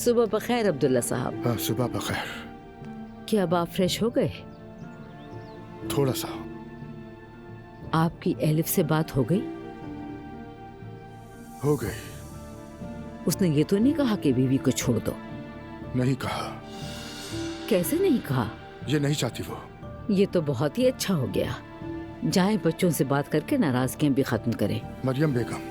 सुबह बखैर अब्दुल्ला साहब। हाँ, सुबह बखैर। क्या अब आप फ्रेश हो गए? थोड़ा सा। आपकी एलिफ से बात हो गई? हो गई। उसने ये तो नहीं कहा कि बीवी को छोड़ दो? नहीं कहा। कैसे नहीं कहा? ये नहीं चाहती वो। ये तो बहुत ही अच्छा हो गया। जाएं बच्चों से बात करके नाराजगियां भी खत्म करें। मरियम बेगम,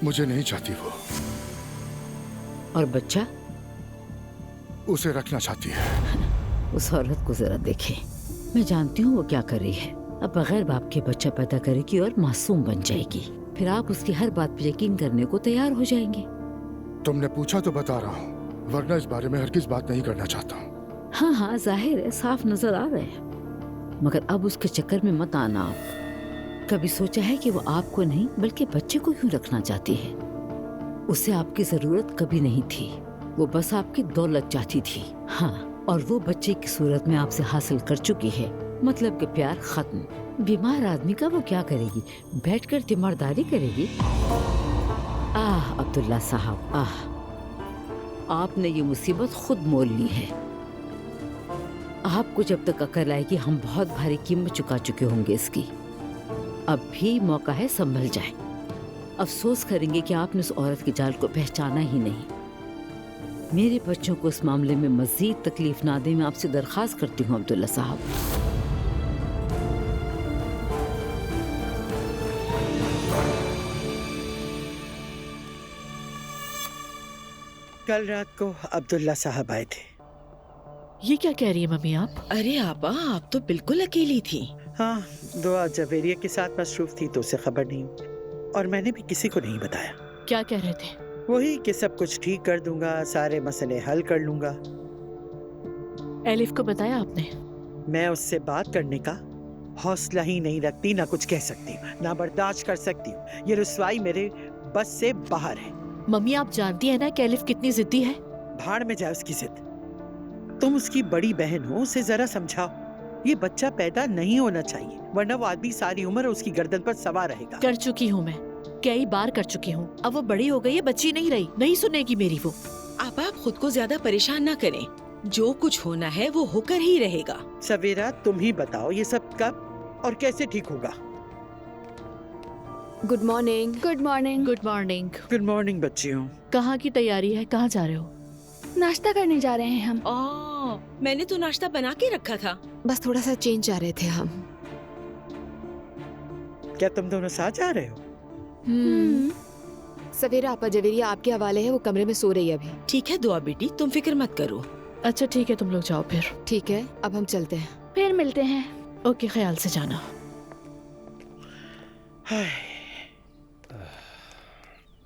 मुझे नहीं चाहती वो। और बच्चा? उसे रखना चाहती है। उस औरत को जरा देखें। मैं जानती हूँ वो क्या कर रही है। अब बगैर बाप के बच्चा पैदा करेगी और मासूम बन जाएगी। फिर आप उसकी हर बात पर यकीन करने को तैयार हो जाएंगे। तुमने पूछा तो बता रहा हूँ, वरना इस बारे में हरगिज बात नहीं करना चाहता हूँ। हाँ हाँ, जाहिर है, साफ नजर आ रहे हैं। मगर अब उसके चक्कर में मत आना आप। कभी सोचा है कि वो आपको नहीं बल्कि बच्चे को क्यों रखना चाहती है? उसे आपकी जरूरत कभी नहीं थी। वो बस आपकी दौलत चाहती थी। हाँ, और वो बच्चे की सूरत में आपसे हासिल कर चुकी है। मतलब कि प्यार खत्म। बीमार आदमी का वो क्या करेगी? बैठकर तीमारदारी करेगी? आह अब्दुल्ला साहब, आह, आपने ये मुसीबत खुद मोल ली है। आपको जब तक अकल आएगी हम बहुत भारी कीमत चुका चुके होंगे इसकी। अब भी मौका है, संभल जाए। अफसोस करेंगे कि आपने उस औरत के जाल को पहचाना ही नहीं। मेरे बच्चों को इस मामले में मजीद तकलीफ ना दें, मैं आपसे दरख्वास्त करती हूँ अब्दुल्ला साहब। कल रात को अब्दुल्ला साहब आए थे। ये क्या कह रही है मम्मी आप? अरे आबा, आप तो बिल्कुल अकेली थी। हाँ, दुआ जवेरिया के साथ मसरूफ थी तो उसे खबर नहीं, और मैंने भी किसी को नहीं बताया। क्या कह रहे थे? वही कि सब कुछ ठीक कर दूंगा, सारे मसले हल कर लूंगा। एलिफ को बताया आपने? मैं उससे बात करने का हौसला ही नहीं रखती, ना कुछ कह सकती, ना बर्दाश्त कर सकती हूँ। ये रुसवाई मेरे बस से बाहर है। मम्मी आप जानती है ना कि एलिफ कितनी जिद्दी है। भाड़ में जाए उसकी जिद। तुम उसकी बड़ी बहन हो, उसे जरा समझाओ। ये बच्चा पैदा नहीं होना चाहिए, वरना वो आदमी सारी उम्र उसकी गर्दन पर सवार रहेगा। कर चुकी हूँ मैं, कई बार कर चुकी हूँ। अब वो बड़ी हो गई है, बच्ची नहीं रही, नहीं सुनेगी मेरी वो। आबा, आप खुद को ज्यादा परेशान ना करें। जो कुछ होना है वो होकर ही रहेगा। सवेरा, तुम ही बताओ ये सब कब और कैसे ठीक होगा? Good morning. Good morning. Good morning. Good morning बच्चियों। कहाँ की तैयारी है? कहाँ जा रहे हो? नाश्ता करने जा रहे हैं हम। मैंने तो नाश्ता बना के रखा था। बस थोड़ा सा चेंज जा रहे थे हम। क्या तुम दोनों साथ जा रहे हो? सवेरा आपा जवेरिया आपके हवाले है, वो कमरे में सो रही है अभी। ठीक है दुआ बेटी, तुम फिक्र मत करो। अच्छा ठीक है, तुम लोग जाओ फिर। ठीक है, अब हम चलते हैं। फिर मिलते हैं। ओके, ख्याल से जाना।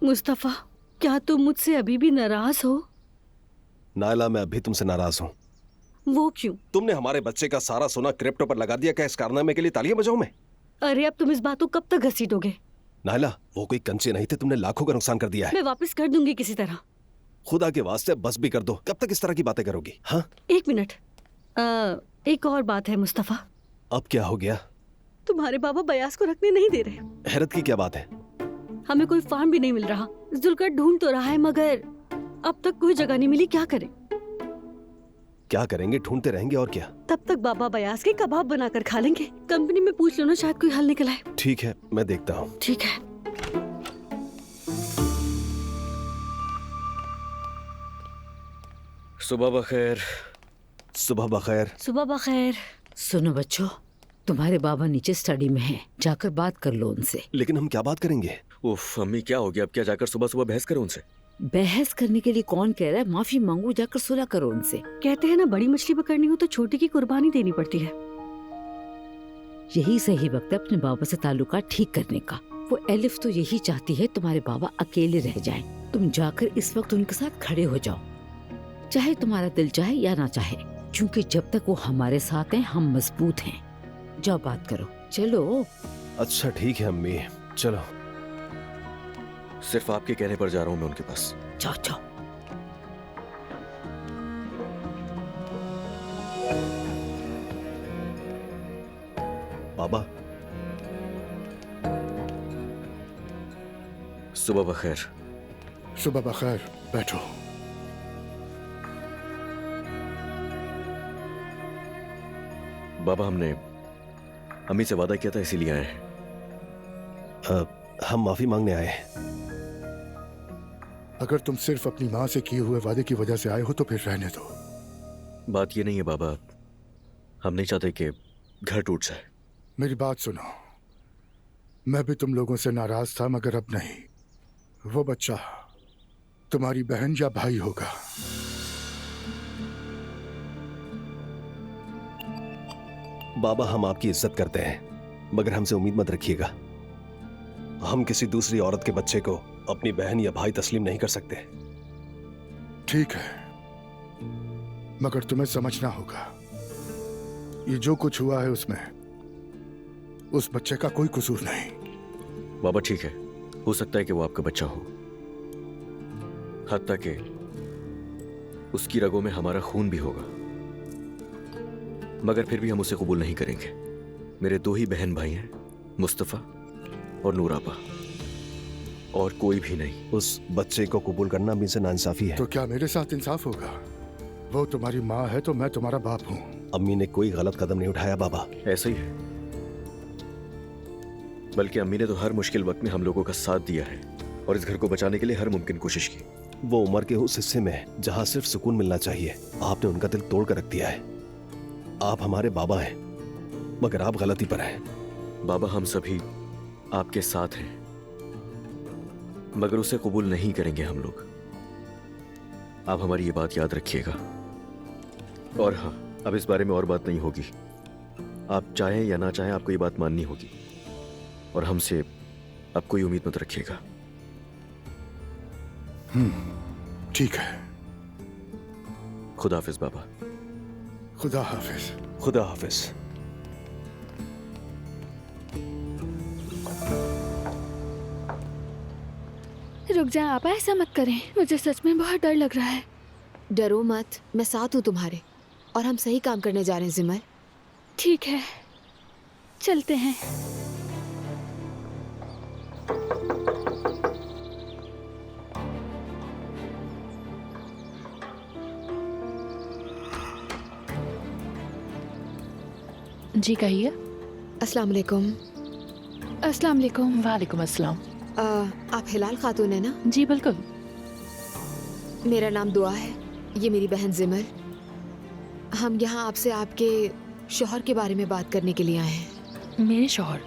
मुस्तफा, क्या तुम मुझसे अभी भी नाराज हो? नायला, मैं अभी तुमसे नाराज हूँ। वो क्यों? तुमने हमारे बच्चे का सारा सोना क्रिप्टो पर लगा दिया। क्या इस कारनामे के लिए तालियां बजाऊं मैं? अरे अब तुम इस बात को कब तक घसीटोगे? नायला, वो कोई कंचे नहीं थे, तुमने लाखों का नुकसान कर दिया है। मैं वापस कर दूंगी किसी तरह। खुदा के वास्ते बस भी कर दो। कब तक इस तरह की बातें करोगी? हाँ, एक मिनट, एक और बात है मुस्तफा। अब क्या हो गया? तुम्हारे बाबा बयास को रखने नहीं दे रहे। हैरत की क्या बात है? हमें कोई फार्म भी नहीं मिल रहा। जुल्कर ढूंढ तो रहा है मगर अब तक कोई जगह नहीं मिली। क्या करें? क्या करेंगे? ढूंढते रहेंगे और क्या। तब तक बाबा बयास के कबाब बनाकर खा लेंगे। कंपनी में पूछ लो ना, शायद कोई हल निकल आए। ठीक है, मैं देखता हूँ। ठीक है। सुबह बखैर। सुबह बखैर। सुबह बखैर। सुनो बच्चों, तुम्हारे बाबा नीचे स्टडी में हैं, जाकर बात कर लो उनसे। लेकिन हम क्या बात करेंगे? उफ अम्मी, क्या हो गया? अब क्या जाकर सुबह सुबह बहस करो उनसे? बहस करने के लिए कौन कह रहा है? माफी मांगो, जाकर सुलह करो उनसे। कहते हैं ना, बड़ी मछली पकड़नी हो तो छोटी की कुर्बानी देनी पड़ती है। यही सही वक्त है अपने बाबा से ताल्लुकात ठीक करने का। वो एलिफ तो यही चाहती है तुम्हारे बाबा अकेले रह जाएं। तुम जाकर इस वक्त उनके साथ खड़े हो जाओ, चाहे तुम्हारा दिल चाहे या ना चाहे, क्योंकि जब तक वो हमारे साथ हैं हम मजबूत हैं। जाओ बात करो, चलो। अच्छा ठीक है अम्मी, चलो। सिर्फ आपके कहने पर जा रहा हूँ मैं उनके पास। जाओ जाओ। बाबा, सुबह बखैर। सुबह बखैर। बैठो। बाबा हमने अम्मी से वादा किया था इसीलिए आए हैं। हम माफी मांगने आए हैं। अगर तुम सिर्फ अपनी माँ से किए हुए वादे की वजह से आए हो तो फिर रहने दो। बात ये नहीं है बाबा, हम नहीं चाहते कि घर टूट जाए। मेरी बात सुनो, मैं भी तुम लोगों से नाराज था, मगर अब नहीं। वो बच्चा तुम्हारी बहन या भाई होगा। बाबा हम आपकी इज्जत करते हैं, मगर हमसे उम्मीद मत रखिएगा। हम किसी दूसरी औरत के बच्चे को अपनी बहन या भाई तस्लीम नहीं कर सकते। ठीक है, मगर तुम्हें समझना होगा, ये जो कुछ हुआ है उसमें उस बच्चे का कोई कसूर नहीं। बाबा ठीक है, हो सकता है कि वो आपका बच्चा हो, हत्ता कि उसकी रगों में हमारा खून भी होगा, मगर फिर भी हम उसे कबूल नहीं करेंगे। मेरे दो ही बहन भाई हैं, मुस्तफा और नूराबा, और कोई भी नहीं। उस बच्चे को कबूल करना अम्मी से नाइंसाफी है। तो क्या मेरे साथ इंसाफ होगा? वो तुम्हारी माँ है तो मैं तुम्हारा बाप हूँ। अम्मी ने कोई गलत कदम नहीं उठाया बाबा। ऐसा ही है, बल्कि अम्मी ने तो हर मुश्किल वक्त में हम लोगों का साथ दिया है और इस घर को बचाने के लिए हर मुमकिन कोशिश की। वो उम्र के उस हिस्से में जहाँ सिर्फ सुकून मिलना चाहिए, आपने उनका दिल तोड़ कर रख दिया है। आप हमारे बाबा हैं, मगर आप गलती पर हैं। बाबा हम सभी आपके साथ हैं, मगर उसे कबूल नहीं करेंगे हम लोग। आप हमारी ये बात याद रखिएगा। और हाँ, अब इस बारे में और बात नहीं होगी। आप चाहें या ना चाहें, आपको ये बात माननी होगी, और हमसे अब कोई उम्मीद मत रखिएगा। ठीक है। खुदा हाफिज बाबा। खुदा हाफिज। खुदा हाफिज। रुक जाए आपा, ऐसा मत करें, मुझे सच में बहुत डर लग रहा है। डरो मत, मैं साथ हूँ तुम्हारे, और हम सही काम करने जा रहे हैं जिमल। ठीक है, चलते हैं। जी कहिए। अस्सलाम वालेकुम। अस्सलाम वालेकुम। वालेकुम अस्सलाम। आप हिलाल खातून है ना? जी बिल्कुल। मेरा नाम दुआ है, ये मेरी बहन जिमल। हम यहाँ आपसे आपके शौहर के बारे में बात करने के लिए आए हैं। मेरे शौहर?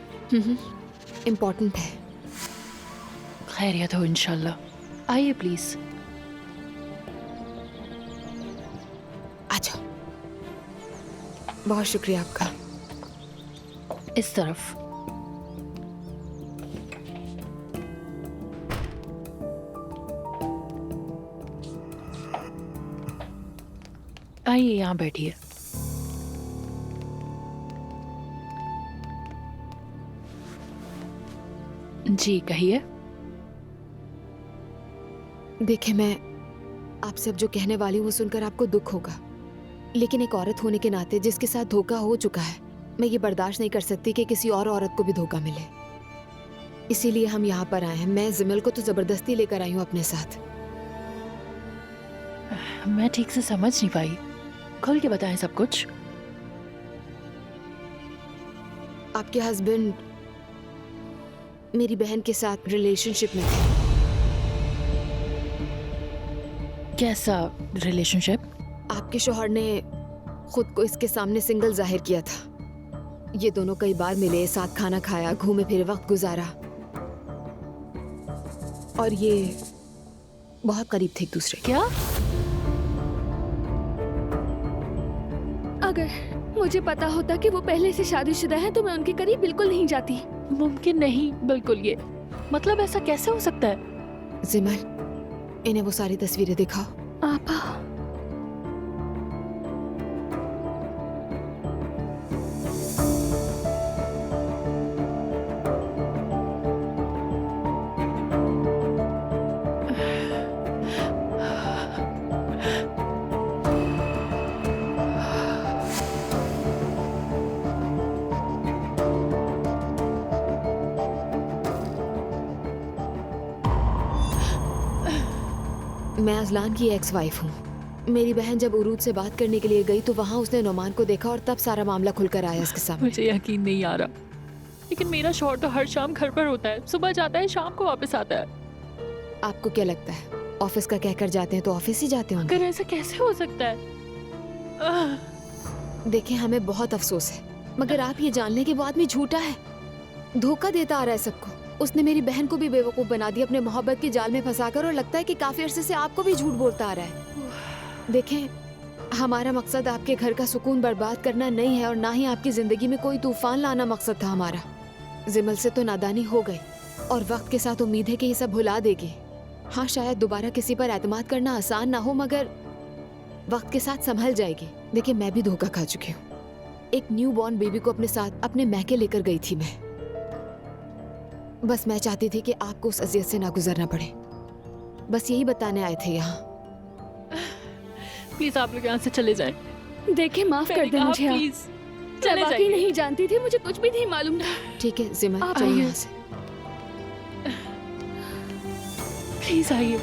इम्पोर्टेंट है। खैरियत हो इंशाल्लाह। आइए प्लीज। अच्छा, बहुत शुक्रिया आपका। इस तरफ। आइए यहाँ बैठिए। जी कहिए। देखिए, मैं आपसे अब जो कहने वाली हूँ वो सुनकर आपको दुख होगा, लेकिन एक औरत होने के नाते जिसके साथ धोखा हो चुका है, मैं ये बर्दाश्त नहीं कर सकती कि किसी और औरत को भी धोखा मिले। इसीलिए हम यहाँ पर आए हैं। मैं जिमल को तो जबरदस्ती लेकर आई हूँ अपने साथ। मैं ठीक से समझ नहीं पाई, खुल के बताएं सब कुछ। आपके हस्बैंड मेरी बहन के साथ रिलेशनशिप में थे। कैसा रिलेशनशिप? आपके शौहर ने खुद को इसके सामने सिंगल जाहिर किया था। ये दोनों कई बार मिले, साथ खाना खाया, घूमे फिरे, वक्त गुजारा, और ये बहुत करीब थे एक दूसरे के। क्या? अगर मुझे पता होता कि वो पहले से शादीशुदा है तो मैं उनके करीब बिल्कुल नहीं जाती। मुमकिन नहीं, बिल्कुल। ये मतलब ऐसा कैसे हो सकता है? जिमल, इन्हें वो सारी तस्वीरें दिखाओ। आपा, मैं अजलान की एक्स वाइफ हूँ। मेरी बहन जब उरूज से बात करने के लिए गई तो वहाँ उसने नोमान को देखा और तब सारा मामला खुलकर आया उसके सामने। मुझे यकीन नहीं आ रहा, लेकिन मेरा शौहर तो हर शाम घर पर होता है, सुबह जाता है शाम को वापस आता है। आपको क्या लगता है ऑफिस का कहकर जाते हैं तो ऑफिस ही जाते होंगे? अगर ऐसा कैसे हो सकता है? देखिए हमें बहुत अफसोस है, मगर आप ये जान लें कि वो आदमी झूठा है, धोखा देता आ रहा है सबको। उसने मेरी बहन को भी बेवकूफ बना दिया अपने मोहब्बत के जाल में फंसाकर, और लगता है कि काफी अरसे से आपको भी झूठ बोलता आ रहा है। देखें, हमारा मकसद आपके घर का सुकून बर्बाद करना नहीं है और ना ही आपकी जिंदगी में कोई तूफान लाना मकसद था हमारा। जिमल से तो नादानी हो गई और वक्त के साथ उम्मीद है कि ये सब भुला देगी। हाँ, शायद दोबारा किसी पर एतमाद करना आसान ना हो, मगर वक्त के साथ संभल जाएगी। देखिए, मैं भी धोखा खा चुकी हूँ। एक न्यू बॉर्न बेबी को अपने साथ अपने मैके लेकर गई थी मैं। बस मैं चाहती थी कि आपको उस अजियत से ना गुजरना पड़े। बस यही बताने आए थे यहाँ। प्लीज आप लोग यहाँ से चले जाएं। देखिए, माफ कर दे मुझे आप। प्लीज मैं चले वाकई जाइए। नहीं जानती थी, मुझे कुछ भी नहीं मालूम था। ठीक है जिमल, आप चलो आइए। यहाँ से। प्लीज आइए।